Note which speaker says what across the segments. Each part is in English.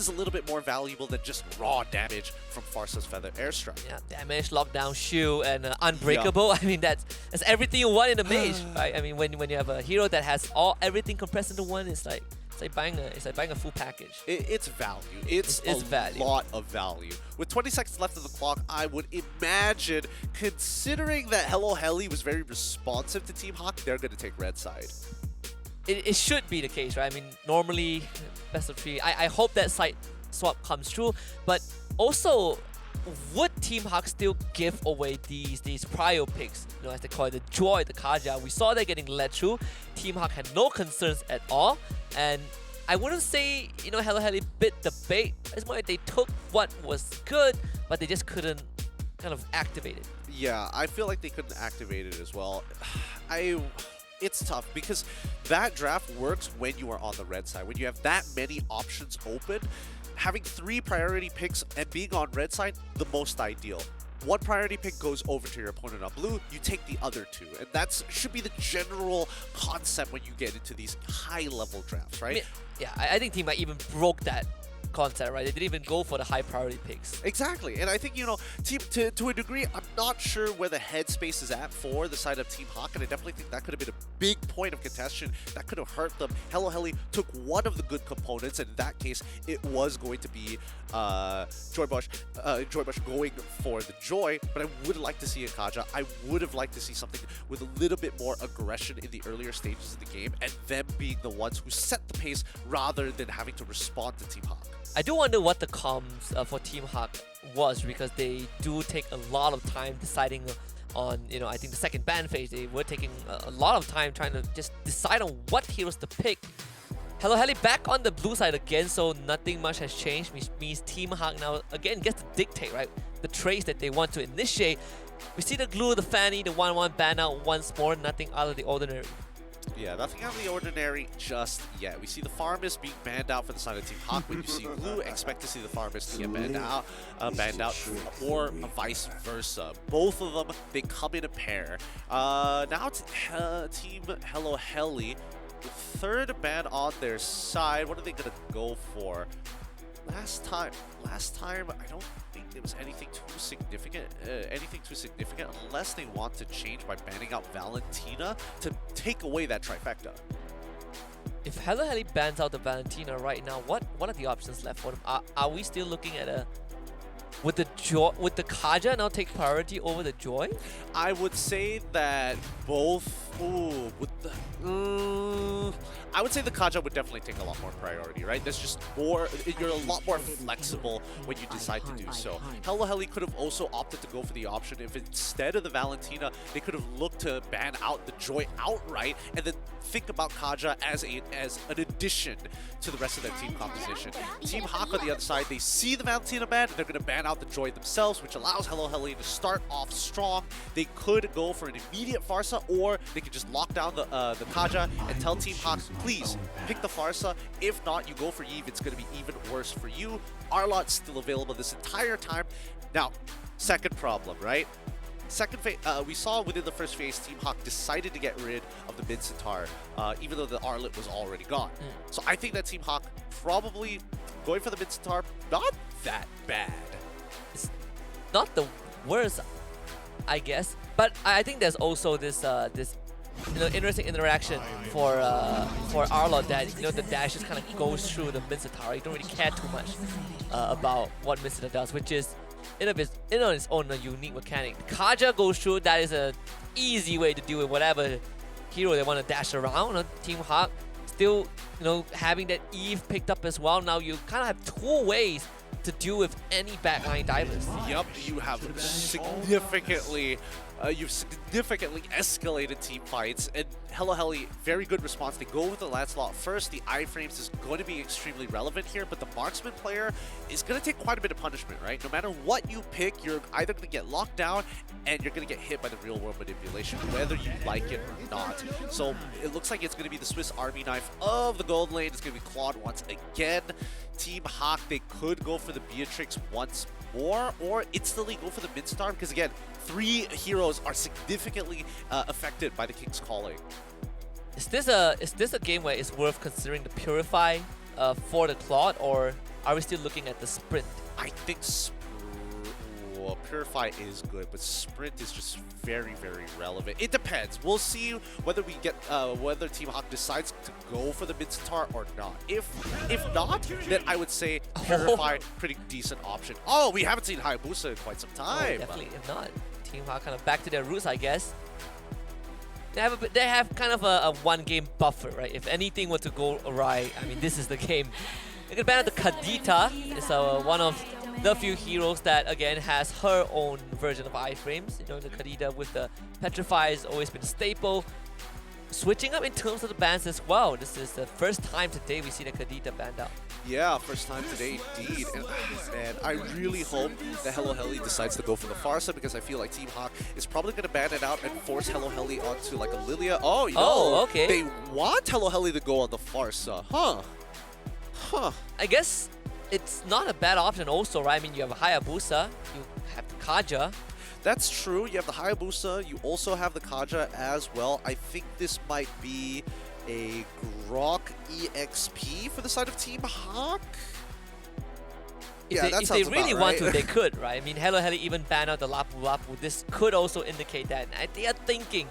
Speaker 1: is a little bit more valuable than just raw damage from Farsa's Feather Airstrike.
Speaker 2: Yeah, damage, lockdown, shield, and unbreakable. I mean, that's everything you want in a mage, right? I mean, when you have a hero that has everything compressed into one, it's like buying a full package.
Speaker 1: It's value. It's a lot of value. With 20 seconds left of the clock, I would imagine, considering that Hello Heli was very responsive to Team Hawk, they're going to take red side.
Speaker 2: It should be the case, right? I mean, normally, best of 3. I hope that side swap comes true, but also, would Team Hawk still give away these prio picks, you know, as they call it, the Joy, the Kaja? We saw that getting led through. Team Hawk had no concerns at all, and I wouldn't say, you know, Hello Heli bit the bait. It's more like they took what was good, but they just couldn't kind of activate it.
Speaker 1: Yeah, I feel like they couldn't activate it as well. It's tough because that draft works when you are on the red side. When you have that many options open, having 3 priority picks and being on red side, the most ideal. 1 priority pick goes over to your opponent on blue, you take the other 2. And that should be the general concept when you get into these high-level drafts, right?
Speaker 2: I mean, yeah, I think Team Hawk even broke that concept, right? They didn't even go for the high priority picks.
Speaker 1: Exactly, and I think, you know, to a degree, I'm not sure where the headspace is at for the side of Team Hawk, and I definitely think that could have been a big point of contention. That could have hurt them. Hello Heli took one of the good components, and in that case, it was going to be Joy Bush going for the Joy, but I would like to see a Kaja. I would have liked to see something with a little bit more aggression in the earlier stages of the game, and them being the ones who set the pace rather than having to respond to Team Hawk.
Speaker 2: I do wonder what the comms for Team Hawk was, because they do take a lot of time deciding on, you know, I think the second ban phase, they were taking a lot of time trying to just decide on what heroes to pick. Hello Heli back on the blue side again, so nothing much has changed, which means Team Hawk now again gets to dictate, right, the trades that they want to initiate. We see the glue, the Fanny, the 1-1 ban out once more, nothing out of the ordinary.
Speaker 1: Yeah, nothing out of the ordinary just yet. We see the Farmist being banned out for the side of Team Hawk. When you see Blue, expect to see the Farmist to get banned out, or vice versa. Both of them, they come in a pair. Now it's Team Hello Heli, the 3rd ban on their side. What are they gonna go for? Last time, I don't think there was anything too significant. Unless they want to change by banning out Valentina to take away that trifecta.
Speaker 2: If Hello Heli bans out the Valentina right now, what are the options left for them? Are we still looking at a would the Kaja now take priority over the Joy?
Speaker 1: I would say that both. I would say the Kaja would definitely take a lot more priority, right? There's just more, you're a lot more flexible when you decide to do so. Hello Heli could have also opted to go for the option if instead of the Valentina, they could have looked to ban out the Joy outright and then think about Kaja as an addition to the rest of their team composition. Team Hawk on the other side, they see the Valentina ban, they're going to ban out the Joy themselves, which allows Hello Heli to start off strong. They could go for an immediate Farsa, or they could just lock down the Kaja and tell Team Hawk, please pick the Farsa. If not, you go for Eve. It's going to be even worse for you. Arlot's still available this entire time. Now, second problem, right? Second phase, we saw within the first phase, Team Hawk decided to get rid of the mid Centaur, even though the Arlet was already gone. So I think that Team Hawk probably going for the mid Centaur, not that bad.
Speaker 2: It's not the worst, I guess. But I think there's also this interesting interaction for Arlot that, you know, the dash just kind of goes through the mid Centaur. You don't really care too much about what mid Centaur does, which is in on its own a unique mechanic. The Kaja goes through, that is an easy way to deal with whatever hero they want to dash around. Team Hawk still, you know, having that Eve picked up as well. Now you kind of have 2 ways to deal with any backline divers.
Speaker 1: Yep, you have significantly escalated team fights, and Hello Heli, very good response. They go with the Lancelot first. The iframes is going to be extremely relevant here, but the marksman player is going to take quite a bit of punishment, right? No matter what you pick, you're either going to get locked down and you're going to get hit by the real world manipulation, whether you like it or not. So it looks like it's going to be the Swiss Army knife of the gold lane. It's going to be Claude once again. Team Hawk, they could go for the Beatrix once more, or instantly go for the mid-star, because again, 3 heroes are significantly affected by the King's Calling.
Speaker 2: Is this a game where it's worth considering the Purify for the Claude, or are we still looking at the sprint?
Speaker 1: I think Purify is good, but Sprint is just very, very relevant. It depends. We'll see whether we get whether Team Hawk decides to go for the mid Sitar or not. If not, then I would say Purify pretty decent option. Oh, we haven't seen Hayabusa in quite some time.
Speaker 2: Oh, definitely. If not, Team Hawk kind of back to their roots, I guess. They have kind of a one-game buffer, right? If anything were to go awry, I mean, this is the game. You can ban out the Kadita. It's one of the few heroes that, again, has her own version of iframes. You know, the Kadita with the Petrify has always been a staple. Switching up in terms of the bans as well. This is the first time today we see the Kadita banned out.
Speaker 1: Yeah, first time today indeed. And man, I really hope that Hello Heli decides to go for the Farsa, because I feel like Team Hawk is probably going to ban it out and force Hello Heli onto like a Lilia. Oh, you know,
Speaker 2: okay.
Speaker 1: They want Hello Heli to go on the Farsa. Huh.
Speaker 2: I guess it's not a bad option also, right? I mean, you have a Hayabusa, you have the Kaja.
Speaker 1: That's true. You have the Hayabusa. You also have the Kaja as well. I think this might be a Grok EXP for the side of Team Hawk.
Speaker 2: If they really want to, they could, right? I mean, Hello Heli even banned out the Lapu Lapu. This could also indicate that they are thinking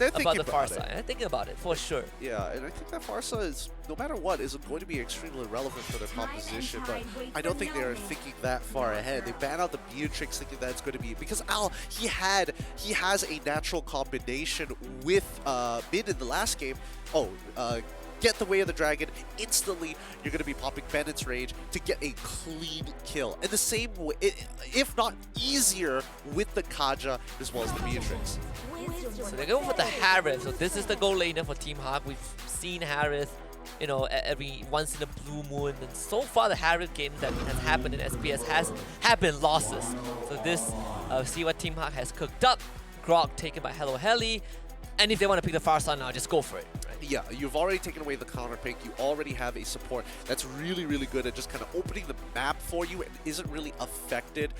Speaker 2: about the Farsa. They're thinking about it, for sure.
Speaker 1: Yeah, and I think that Farsa is, no matter what, is going to be extremely relevant for their composition, but I don't think they're thinking that far ahead. They ban out the Beatrix thinking that it's going to be, because Al, he has a natural combination with Mid in the last game. Get the Way of the Dragon, instantly you're going to be popping Bennett's Rage to get a clean kill. And the same way, if not easier, with the Kaja as well as the Beatrix.
Speaker 2: So they're going for the Harith. So this is the goal laner for Team Hawk. We've seen Harith, you know, every once in a blue moon. And so far the Harith games that has happened in SPS have been losses. So this, see what Team Hawk has cooked up. Grok taken by Hello Heli. And if they want to pick the Farsa now, just go for it. Right?
Speaker 1: Yeah, you've already taken away the counter pick. You already have a support that's really, really good at just kind of opening the map for you and isn't really affected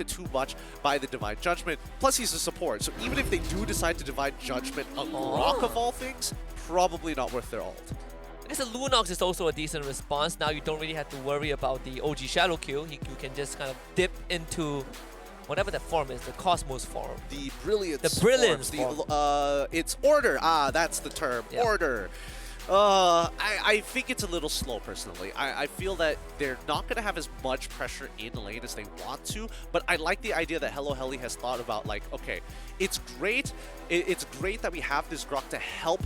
Speaker 1: too much by the Divine Judgment. Plus, he's a support, so even if they do decide to Divine Judgment a Grok of all things, probably not worth their ult.
Speaker 2: I guess the Lunox is also a decent response. Now you don't really have to worry about the OG Shadow Q. You can just kind of dip into whatever that form is, the Cosmos form.
Speaker 1: The Brilliance.
Speaker 2: The Brilliance form.
Speaker 1: It's Order. That's the term. Yep. Order. I think it's a little slow, personally. I feel that they're not going to have as much pressure in lane as they want to, but I like the idea that Hello Heli has thought about, like, okay, it's great. It's great that we have this Grok to help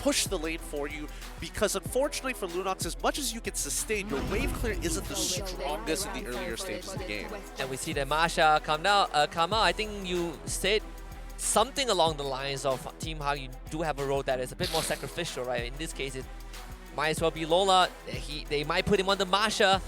Speaker 1: push the lane for you, because unfortunately for Lunox, as much as you can sustain, your wave clear isn't the strongest in the earlier stages of the game.
Speaker 2: And we see that Masha come out. I think you said something along the lines of Team Hawk, you do have a role that is a bit more sacrificial, right? In this case, it might as well be Lola. They might put him on the Masha.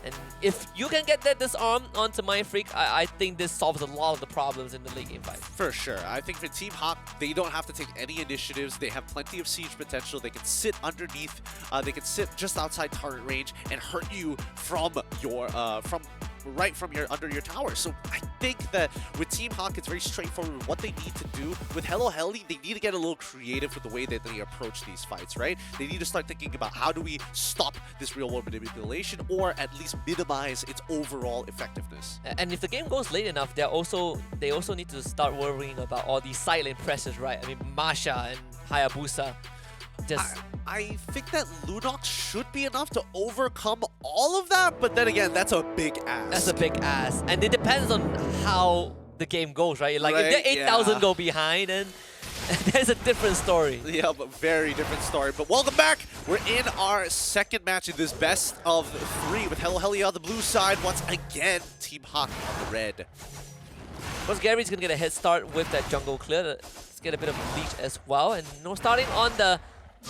Speaker 2: And if you can get that disarm onto Mind Freak, I think this solves a lot of the problems in the late game fight.
Speaker 1: For sure. I think for Team Hawk, they don't have to take any initiatives. They have plenty of siege potential. They can sit underneath. They can sit just outside target range and hurt you from your under your tower. So I think that with Team Hawk, it's very straightforward with what they need to do. With Hello Heli, they need to get a little creative with the way that they approach these fights, right? They need to start thinking about how do we stop this real-world manipulation, or at least minimize its overall effectiveness.
Speaker 2: And if the game goes late enough, they also need to start worrying about all these silent presses, right? I mean, Masha and Hayabusa.
Speaker 1: I think that Lunox should be enough to overcome all of that, but then again, that's a big ask.
Speaker 2: That's a big ask. And it depends on how the game goes, right? Like, if they're 8,000 go behind, then there's a different story.
Speaker 1: Yeah, but very different story. But welcome back. We're in our second match in this best of 3 with Hello Heli on the blue side. Once again, Team Hawk on the red.
Speaker 2: Once Gary's going to get a head start with that jungle clear. Let's get a bit of leech as well. And starting on the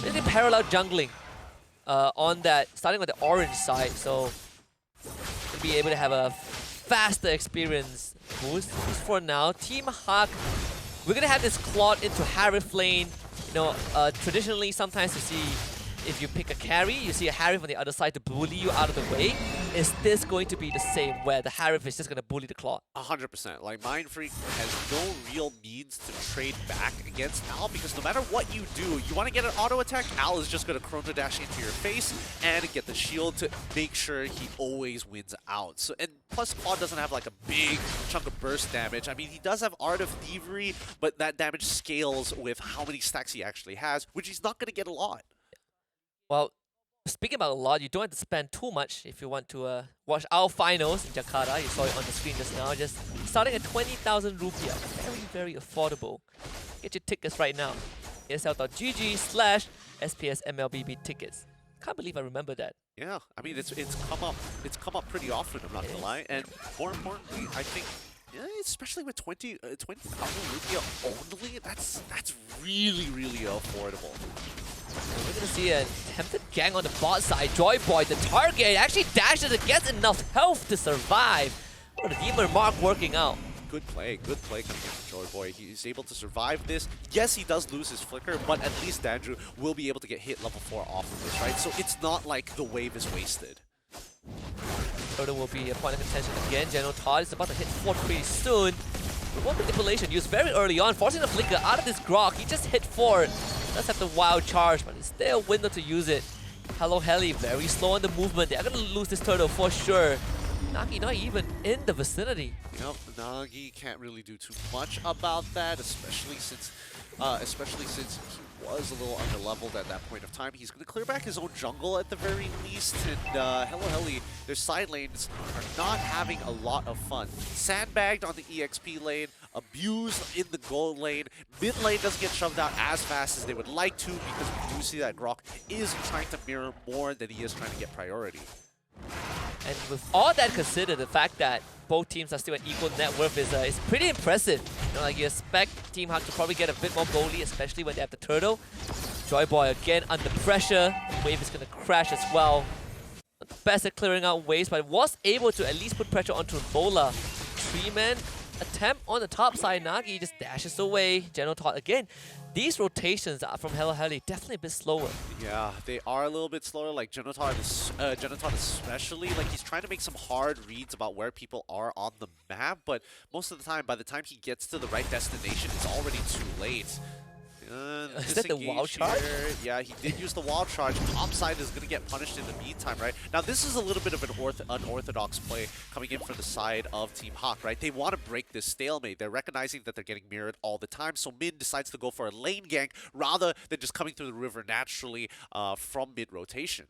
Speaker 2: really parallel jungling on that, starting with the orange side, so to be able to have a faster experience boost. For now, Team Hawk, we're gonna have this Claude into Harith lane. You know, traditionally sometimes you see if you pick a carry, you see a Harif on the other side to bully you out of the way. Is this going to be the same, where the Harif is just going to bully the Claude?
Speaker 1: 100%. Like, Mind Freak has no real means to trade back against Al, because no matter what you do, you want to get an auto attack, Al is just going to Chrono Dash into your face and get the shield to make sure he always wins out. So, and plus, Claude doesn't have like a big chunk of burst damage. I mean, he does have Art of Thievery, but that damage scales with how many stacks he actually has, which he's not going to get a lot.
Speaker 2: Well, speaking about a lot, you don't have to spend too much if you want to watch our finals in Jakarta. You saw it on the screen just now. Just starting at 20,000 rupiah. Very, very affordable. Get your tickets right now. ESL.gg/SPS MLBB tickets. Can't believe I remember that.
Speaker 1: Yeah, I mean it's come up pretty often, I'm not gonna lie. And more importantly, I think especially with 20,000 rupiah only, that's really, really affordable.
Speaker 2: We're gonna see an attempted gang on the bot side. Joy Boy, the target, actually dashes and gets enough health to survive. Oh, the Demon Mark working out. Good
Speaker 1: play coming in from Joy Boy. He's able to survive this. Yes, he does lose his flicker, but at least Dandrew will be able to get hit level 4 off of this, right? So it's not like the wave is wasted.
Speaker 2: Turtle will be a point of contention again. General Todd is about to hit 4 pretty soon. But one manipulation used very early on, forcing the flicker out of this grok. He just hit 4. Does have the wild charge, but it's still a window to use it. Hello Heli, very slow on the movement. They're gonna lose this turtle for sure. Nagi not even in the vicinity.
Speaker 1: Yep, Nagi can't really do too much about that, especially since he was a little underleveled at that point of time. He's going to clear back his own jungle at the very least, and Hello Heli, their side lanes are not having a lot of fun. Sandbagged on the EXP lane, abused in the gold lane. Mid lane doesn't get shoved out as fast as they would like to, because we do see that Grok is trying to mirror more than he is trying to get priority.
Speaker 2: And with all that considered, the fact that both teams are still at equal net worth is pretty impressive. You know, like you expect Team Hawk to probably get a bit more goalie, especially when they have the turtle. Joy Boy again under pressure. Wave is going to crash as well. Not the best at clearing out waves, but was able to at least put pressure onto Bola. 3-man attempt on the top side. Nagi just dashes away. General Todd again. These rotations are from Hello Heli definitely a bit slower.
Speaker 1: Yeah, they are a little bit slower. Like Genotod especially, like he's trying to make some hard reads about where people are on the map, but most of the time, by the time he gets to the right destination, it's already too late.
Speaker 2: Is that the wild charge?
Speaker 1: Yeah, he did use the wild charge. Top side is going to get punished in the meantime, right? Now, this is a little bit of an unorthodox play coming in from the side of Team Hawk, right? They want to break this stalemate. They're recognizing that they're getting mirrored all the time, so Min decides to go for a lane gank rather than just coming through the river naturally from mid-rotation.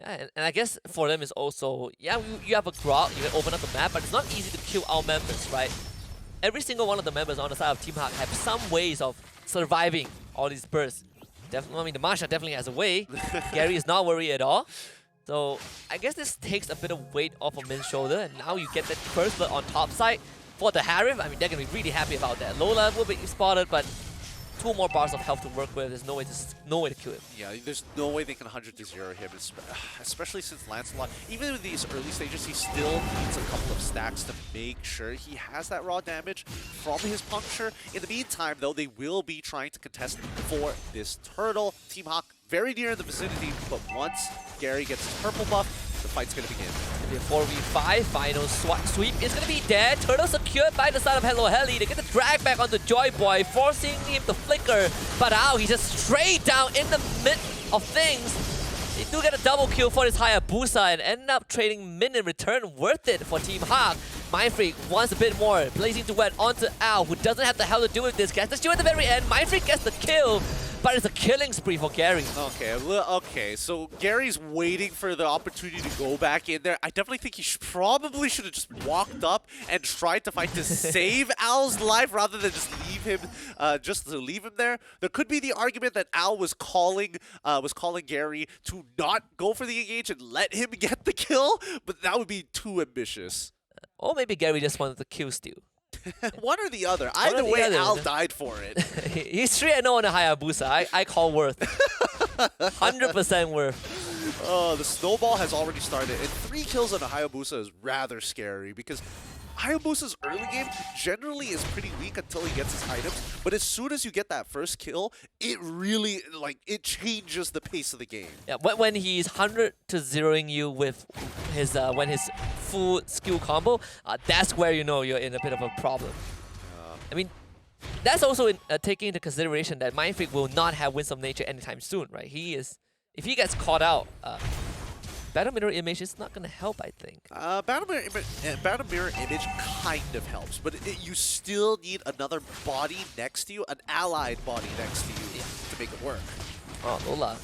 Speaker 2: Yeah, and I guess for them is also, yeah, you have a grok, you can open up the map, but it's not easy to kill our members, right? Every single one of the members on the side of Team Hawk have some ways of surviving all these bursts. Definitely, I mean, the Marsha definitely has a way. Gary is not worried at all. So I guess this takes a bit of weight off of Min's shoulder, and now you get that first blood on top side for the Harif. I mean, they're going to be really happy about that. Lola will be spotted, but 2 more bars of health to work with. There's no way to kill him.
Speaker 1: Yeah, there's no way they can 100-0 him, especially since Lancelot, even in these early stages, he still needs a couple of stacks to make sure he has that raw damage from his puncture. In the meantime, though, they will be trying to contest for this turtle. Team Hawk very near in the vicinity, but once Gary gets his purple buff, the fight's going to begin.
Speaker 2: It's going to be a 4v5, final sweep. It's going to be dead. Turtle secured by the side of Hello Heli. They get the drag back on the Joy Boy, forcing him to flicker. But now he's just straight down in the mid of things. They do get a double kill for this Hayabusa and end up trading Min in return. Worth it for Team Hawk. Mindfreak wants a bit more. Blazing Duet onto Al, who doesn't have the hell to do with this. Gets the shield at the very end. Mindfreak gets the kill. But it's a killing spree for Gary.
Speaker 1: Okay, so Gary's waiting for the opportunity to go back in there. I definitely think he probably should have just walked up and tried to fight to save Al's life rather than just leave him, there. There could be the argument that Al was calling Gary to not go for the engage and let him get the kill, but that would be too ambitious.
Speaker 2: Or maybe Gary just wanted to kill Stu.
Speaker 1: One or the other. Either way, Al died for it.
Speaker 2: He's 3-0 on the Hayabusa. I call worth. 100% worth.
Speaker 1: Oh, the snowball has already started. And 3 kills on a Hayabusa is rather scary because Hayabusa's early game generally is pretty weak until he gets his items, but as soon as you get that first kill, it really, like, it changes the pace of the game.
Speaker 2: Yeah, when he's 100 to 0ing you with his when his full skill combo, that's where you know you're in a bit of a problem. I mean, that's also taking into consideration that Mindfreak will not have Winds of Nature anytime soon, right? If he gets caught out, Battle Mirror Image is not going to help, I think.
Speaker 1: Battle Mirror Image kind of helps, but you still need another body next to you, an allied body next to you to make it work.
Speaker 2: Oh, Lola.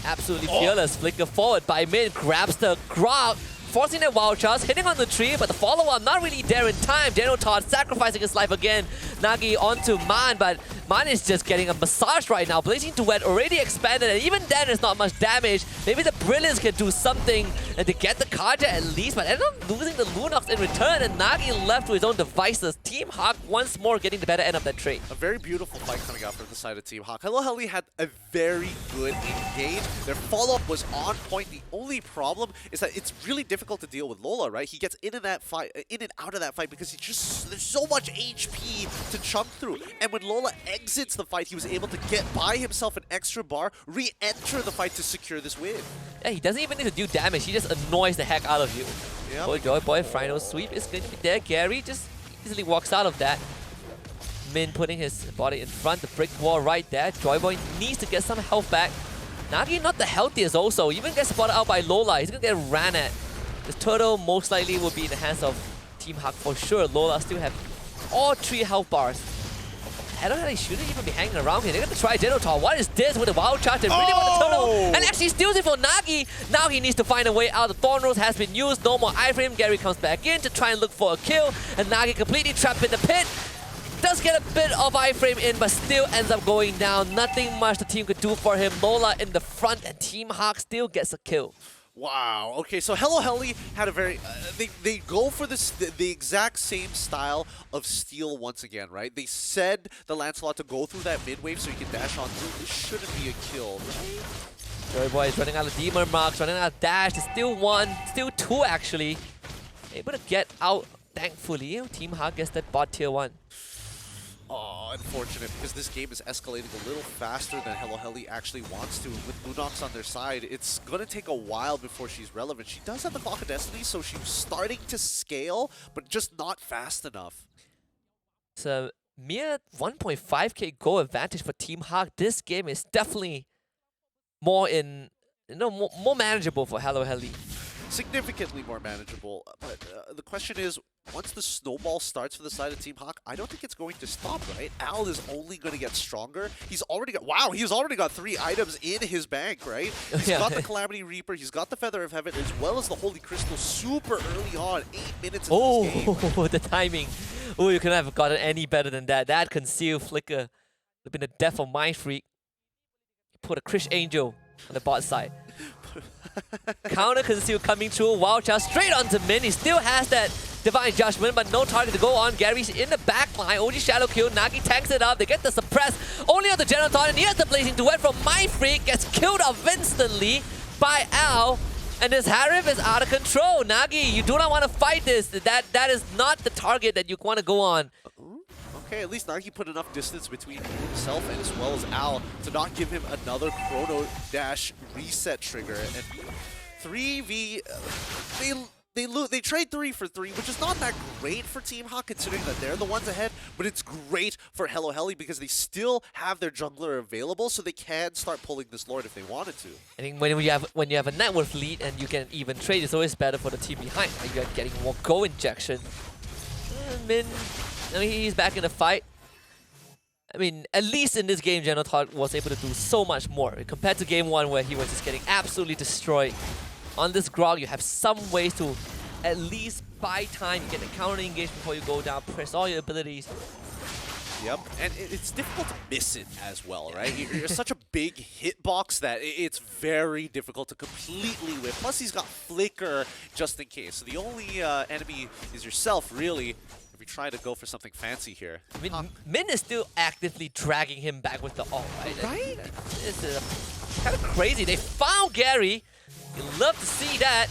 Speaker 2: Absolutely fearless. Flicker forward by mid, grabs the Grog, forcing that wild charge, hitting on the tree, but the follow-up not really there in time. Genotod sacrificing his life again. Nagi onto Man, but Man is just getting a massage right now. Blazing Duet already expanded, and even then it's not much damage. Maybe the Brilliance can do something to get the Karja at least, but ended up losing the Lunox in return, and Nagi left to his own devices. Team Hawk once more getting the better end of that trade.
Speaker 1: A very beautiful fight coming out from the side of Team Hawk. Hello Heli had a very good engage. Their follow-up was on point. The only problem is that it's really difficult to deal with Lola, right? He gets in and out of that fight because there's so much HP to chunk through. And when Lola exits the fight, he was able to get by himself an extra bar, re-enter the fight to secure this win.
Speaker 2: Yeah, he doesn't even need to do damage. He just annoys the heck out of you.
Speaker 1: Yep.
Speaker 2: Boy, Joy Boy, final sweep is going to be there. Gary just easily walks out of that. Min putting his body in front, the brick wall right there. Joy Boy needs to get some health back. Nagi not the healthiest also. Even gets spotted out by Lola. He's going to get ran at. This turtle most likely will be in the hands of Team Hawk for sure. Lola still have all 3 health bars. I don't know, they shouldn't even be hanging around here. They're going to try Genotol. What is this with the wild charge? They really want the turtle. And actually steals it for Nagi. Now he needs to find a way out. The Thorn Rose has been used. No more iframe. Gary comes back in to try and look for a kill. And Nagi completely trapped in the pit. Does get a bit of iframe in, but still ends up going down. Nothing much the team could do for him. Lola in the front, and Team Hawk still gets a kill.
Speaker 1: Wow. Okay, so Hello Heli had a very... they go for this the exact same style of steal once again, right? They said the Lancelot to go through that mid-wave so he can dash on through. This shouldn't be a kill, right?
Speaker 2: Joy Boy is running out of Demon Marks, running out of dash. There's still 1, still 2 actually. Able to get out, thankfully. Team Hawk gets that bot tier 1.
Speaker 1: Oh, unfortunate, because this game is escalating a little faster than Hello Heli actually wants to. With Lunox on their side, it's going to take a while before she's relevant. She does have the Clock of Destiny, so she's starting to scale, but just not fast enough.
Speaker 2: It's a mere 1.5k goal advantage for Team Hawk. This game is definitely more more manageable for Hello Heli.
Speaker 1: Significantly more manageable, but the question is, once the snowball starts for the side of Team Hawk, I don't think it's going to stop, right? Al is only going to get stronger. He's already got 3 items in his bank, right? He's got the Calamity Reaper, he's got the Feather of Heaven, as well as the Holy Crystal super early on, 8 minutes into this game.
Speaker 2: Oh, the timing. Oh, you couldn't have gotten any better than that. That Conceal Flicker would have been the death of Mindfreak. Put a Krish Angel on the bot side. Counter Conceal coming through. Wild Charge straight onto Min. He still has that Divine Judgment, but no target to go on. Gary's in the back line. OG Shadow Kill. Nagi tanks it up. They get the suppress. Only on the Genotron. And here's the Blazing Duet from Mindfreak. Gets killed off instantly by Al. And this Harif is out of control. Nagi, you do not want to fight this. That is not the target that you want to go on.
Speaker 1: Okay, at least Nagi put enough distance between himself and as well as Al to not give him another Chrono Dash reset trigger. And 3v, they trade 3 for 3, which is not that great for Team Hawk considering that they're the ones ahead, but it's great for Hello Heli because they still have their jungler available, so they can start pulling this Lord if they wanted to.
Speaker 2: I think when you have a net worth lead and you can even trade, it's always better for the team behind. You're getting more go injection. Min. I mean, he's back in the fight. I mean, at least in this game, Genotod was able to do so much more compared to game 1 where he was just getting absolutely destroyed. On this Grog, you have some ways to at least buy time. You get a counter engage before you go down, press all your abilities.
Speaker 1: Yep, and it's difficult to miss it as well, right? You're such a big hitbox that it's very difficult to completely whip. Plus, he's got Flicker just in case. So the only enemy is yourself, really. If we try to go for something fancy here.
Speaker 2: I mean, Min is still actively dragging him back with the ult, right?
Speaker 1: Right?
Speaker 2: It's kind of crazy. They found Gary. You love to see that.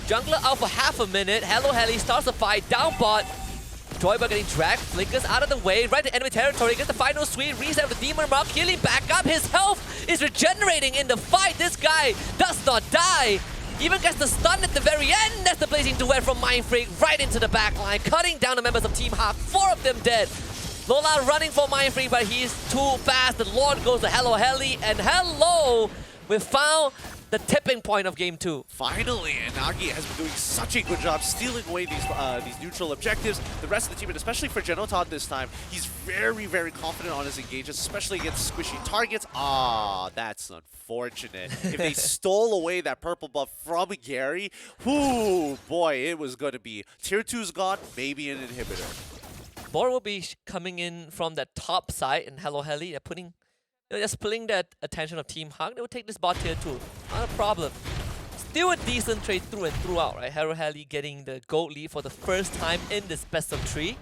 Speaker 2: Jungler out for half a minute. Hello Heli starts the fight. Down bot. Joyboy getting dragged. Flickers out of the way. Right to enemy territory. Gets the final sweep. Reset with the Demon Mark. Healing back up. His health is regenerating in the fight. This guy does not die. Even gets the stun at the very end. That's the blazing duet from Mindfreak right into the backline. Cutting down the members of Team Hawk. 4 of them dead. Lola running for Mindfreak, but he's too fast. The Lord goes to Hello Heli. And hello! We found the tipping point of Game 2.
Speaker 1: Finally, and Nagi has been doing such a good job stealing away these neutral objectives. The rest of the team, and especially for Genotod this time, he's very, very confident on his engages, especially against squishy targets. Ah, that's unfortunate. If they stole away that purple buff from Gary, whoo, boy, it was going to be Tier 2's gone, maybe an inhibitor.
Speaker 2: Bor will be coming in from the top side, and Hello Heli, they're putting... They're splitting that attention of Team Hawk. They will take this bot tier 2. Not a problem. Still a decent trade through and throughout, right? Hello Heli getting the gold lead for the first time in this best of 3.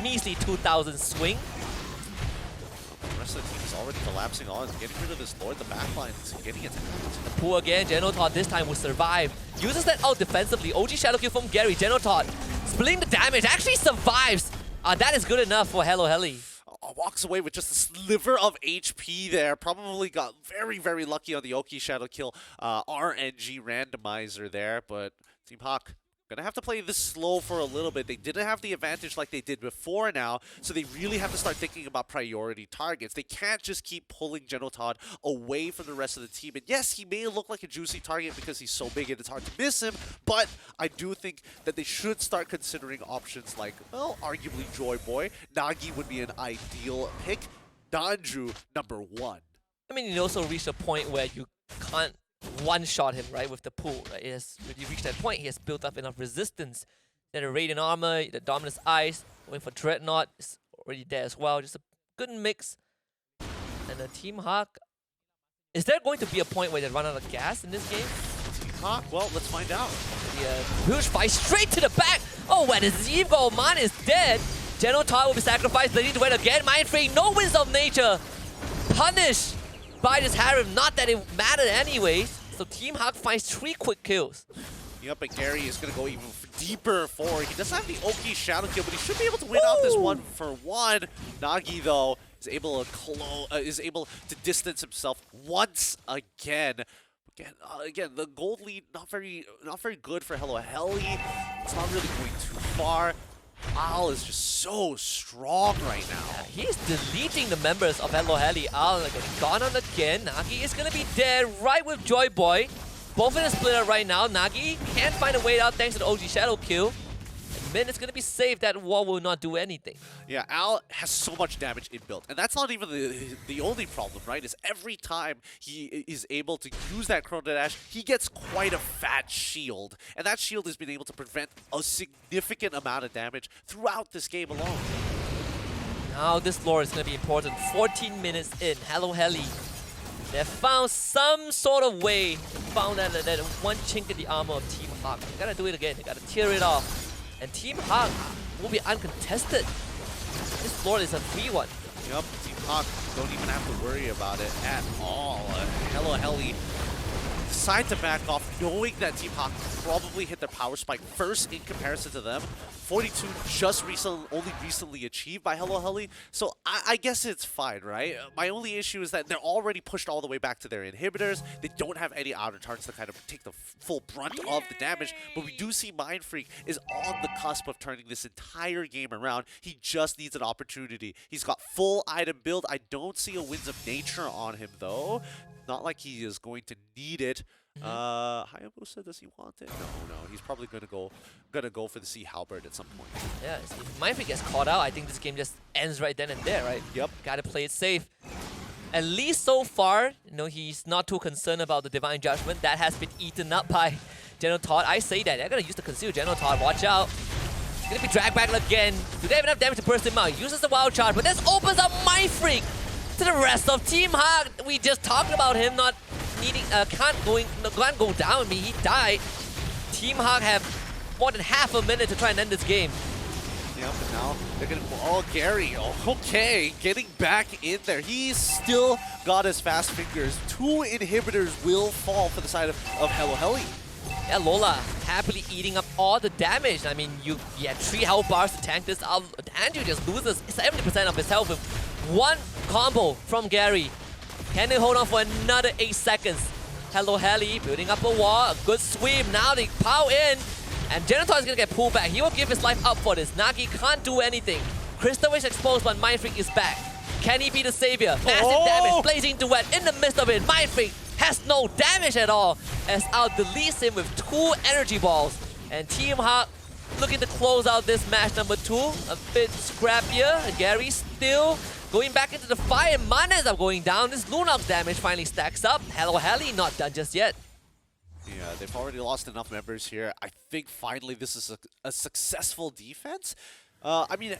Speaker 2: Measly 2,000 swing.
Speaker 1: The rest of the team is already collapsing on. Getting rid of this Lord, the backline is getting it.
Speaker 2: The pull again. Genotod this time will survive. Uses that out defensively. OG Shadow Kill from Gary. Genotod splitting the damage. Actually survives. That is good enough for Hello Heli.
Speaker 1: Walks away with just a sliver of HP there. Probably got very, very lucky on the Oki Shadow Kill RNG randomizer there. But Team Hawk gonna have to play this slow for a little bit. They didn't have the advantage like they did before now, so they really have to start thinking about priority targets. They can't just keep pulling Genotod away from the rest of the team. And yes, he may look like a juicy target because he's so big and it's hard to miss him, but I do think that they should start considering options like, well, arguably Joyboy. Nagi would be an ideal pick. Danju, number 1.
Speaker 2: I mean, you also reach a point where you can't one-shot him, right, with the pull. Right? It has really reached that point. He has built up enough resistance. Then the Radiant Armor, the Dominus Ice, going for Dreadnought is already there as well. Just a good mix. And the Team Hawk... Is there going to be a point where they run out of gas in this game?
Speaker 1: Team Hawk? Well, let's find out.
Speaker 2: The huge fight straight to the back! Oh, when his Evo Man is dead! Genotod will be sacrificed. They need to wait again. Mindfreak, no Winds of Nature! Punished by this harem, not that it mattered anyways. So Team Hawk finds 3 quick kills.
Speaker 1: Yep, and Gary is going to go even deeper forward. He doesn't have the Oki Shadow Kill, but he should be able to win off this 1-for-1. Nagi, though, is able to distance himself once again. Again, the gold lead not very good for Hello Heli. It's not really going too far. Al is just so strong right now.
Speaker 2: Yeah, he's deleting the members of Hello Heli. Al getting gone on again. Nagi is gonna be dead right with Joyboy. Both in a splitter right now. Nagi can't find a way out thanks to the OG Shadow Kill. Min is going to be safe. That wall will not do anything.
Speaker 1: Yeah, Al has so much damage inbuilt. And that's not even the only problem, right? Is every time he is able to use that Chrono Dash, he gets quite a fat shield. And that shield has been able to prevent a significant amount of damage throughout this game alone.
Speaker 2: Now this lore is going to be important. 14 minutes in, Hello Heli. They found some sort of way. Found that one chink in the armor of Team Hawk. They gotta do it again. They gotta tear it off. And Team Hawk will be uncontested. This lord is a free one.
Speaker 1: Yup, Team Hawk don't even have to worry about it at all. Hello Heli decide to back off, knowing that Team Hawk probably hit their power spike first in comparison to them. 42 just only recently achieved by Hello Heli, so I guess it's fine, right? My only issue is that they're already pushed all the way back to their inhibitors. They don't have any outer targets to kind of take the full brunt of the damage, but we do see Mindfreak is on the cusp of turning this entire game around. He just needs an opportunity. He's got full item build. I don't see a Winds of Nature on him, though. Not like he is going to need it. Hayabusa, does he want it? No. He's probably gonna go for the Sea Halberd at some point.
Speaker 2: Yeah, if Mindfreak gets caught out, I think this game just ends right then and there, right?
Speaker 1: Yep.
Speaker 2: Gotta play it safe. At least so far, you know, he's not too concerned about the Divine Judgment. That has been eaten up by Genotod. I say that. They're gonna use the Conceal Genotod. Watch out. He's gonna be dragged back again. Do they have enough damage to burst him out? Uses the Wild Charge, but this opens up Mindfreak to the rest of Team Hawk. We just talked about him not needing, can't go down. I mean, he died. Team Hawk have more than half a minute to try and end this game.
Speaker 1: Yeah, but now they're gonna. Oh, Gary. Oh, okay, getting back in there. He's still got his fast fingers. 2 inhibitors will fall for the side of Hello Heli.
Speaker 2: Yeah, Lola happily eating up all the damage. I mean, you had 3 health bars to tank this out. Andrew just loses 70% of his health with one combo from Gary. Can they hold on for another 8 seconds? Hello Heli building up a wall, a good sweep. Now they power in, and Genotar is gonna get pulled back. He will give his life up for this. Nagi can't do anything. Crystal is exposed, but Mind Freak is back. Can he be the savior? Massive damage, blazing duet in the midst of it. Mind Freak has no damage at all as Al deletes him with 2 energy balls. And Team Hawk looking to close out this match number 2. A bit scrappier. Gary still going back into the fire. Mana ends up going down. This Lunox damage finally stacks up. Hello Heli not done just yet.
Speaker 1: Yeah, they've already lost enough members here. I think finally this is a successful defense. I mean,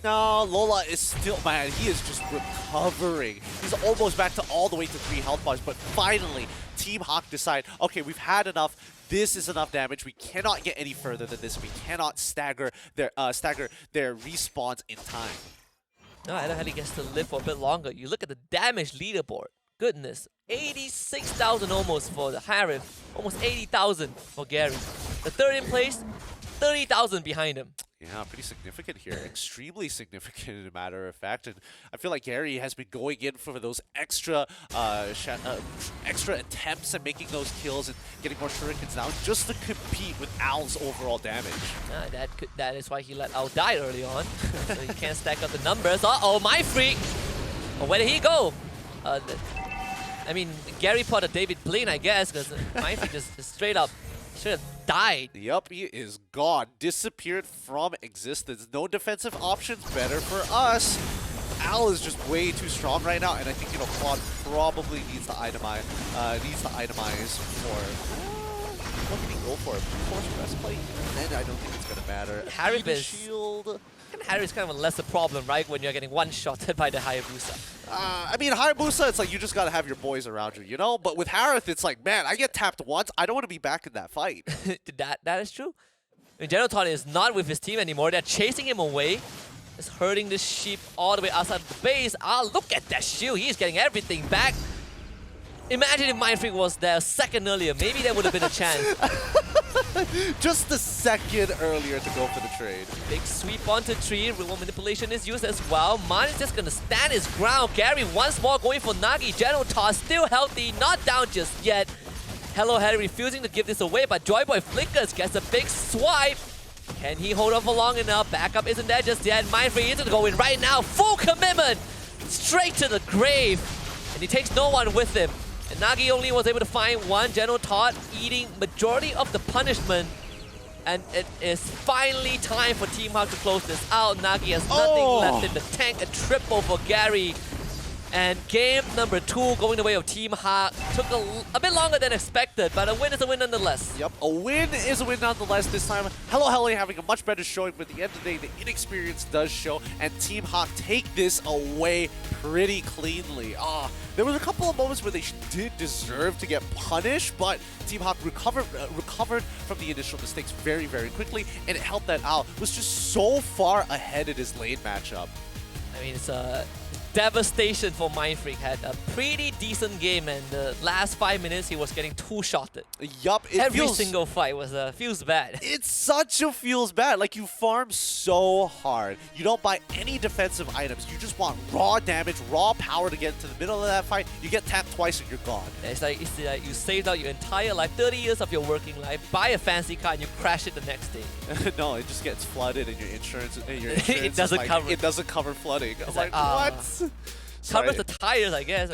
Speaker 1: no, Lola is still, man, he is just recovering. He's almost back to all the way to 3 health bars, but finally, Team Hawk decide, okay, we've had enough. This is enough damage. We cannot get any further than this. We cannot stagger their respawns in time.
Speaker 2: No, Hello Heli gets to live for a bit longer. You look at the damage leaderboard. Goodness, 86,000 almost for the Harif, almost 80,000 for Gary. The third in place, 30,000 behind him.
Speaker 1: Yeah, pretty significant here. Extremely significant, as a matter of fact. And I feel like Gary has been going in for those extra attempts and making those kills and getting more shurikens down just to compete with Al's overall damage.
Speaker 2: That is why he let Al die early on. So he can't stack up the numbers. Uh-oh, Mind Freak! Oh, where did he go? I mean, Gary put a David Blaine, I guess, because Mind Freak just straight up died.
Speaker 1: Yup, he is gone. Disappeared from existence. No defensive options. Better for us. Al is just way too strong right now, and I think, you know, Claude probably needs to itemize. For what can he go for? Force breastplate? And I don't think it's gonna matter.
Speaker 2: Harif is
Speaker 1: shield.
Speaker 2: Harif is kind of a lesser problem, right? When you're getting one-shotted by the Hayabusa.
Speaker 1: I mean, Hayabusa, it's like you just gotta have your boys around you, you know? But with Harith, it's like, man, I get tapped once. I don't want to be back in that fight.
Speaker 2: that is true. I mean, Genoton is not with his team anymore. They're chasing him away. It's hurting this sheep all the way outside of the base. Ah, look at that shield. He's getting everything back. Imagine if Mind Freak was there a second earlier. Maybe there would have been a chance.
Speaker 1: Just a second earlier to go for the trade.
Speaker 2: Big sweep onto tree. Remote manipulation is used as well. Man is just going to stand his ground. Gary once more going for Nagi. Genotar still healthy. Not down just yet. Hello Harry refusing to give this away, but Joyboy Flickers gets a big swipe. Can he hold on for long enough? Backup isn't there just yet. Mind Freak is going to go in right now. Full commitment. Straight to the grave. And he takes no one with him. And Nagi only was able to find one. Genotar eating majority of the punishment. And it is finally time for Team Hawk to close this out. Nagi has nothing left in the tank. A triple for Gary. And game number 2 going the way of Team Hawk. Took a bit longer than expected, but a win is a win nonetheless.
Speaker 1: Yep, a win is a win nonetheless this time. Hello Heli having a much better showing, but at the end of the day, the inexperience does show, and Team Hawk take this away pretty cleanly. There was a couple of moments where they did deserve to get punished, but Team Hawk recovered from the initial mistakes very, very quickly, and it helped that Al was just so far ahead in his lane matchup.
Speaker 2: I mean, it's a devastation for Mind Freak. Had a pretty decent game, and the last 5 minutes he was getting two-shotted.
Speaker 1: Yup,
Speaker 2: every single fight was feels bad.
Speaker 1: It's such a feels bad. Like, you farm so hard. You don't buy any defensive items. You just want raw damage, raw power to get into the middle of that fight. You get tapped twice and you're gone.
Speaker 2: It's like you saved out your entire life, 30 years of your working life, buy a fancy car, and you crash it the next day.
Speaker 1: No, it just gets flooded, and your insurance
Speaker 2: it doesn't cover.
Speaker 1: It doesn't cover flooding. I'm
Speaker 2: it's
Speaker 1: like, what?
Speaker 2: Covers the tires, I guess.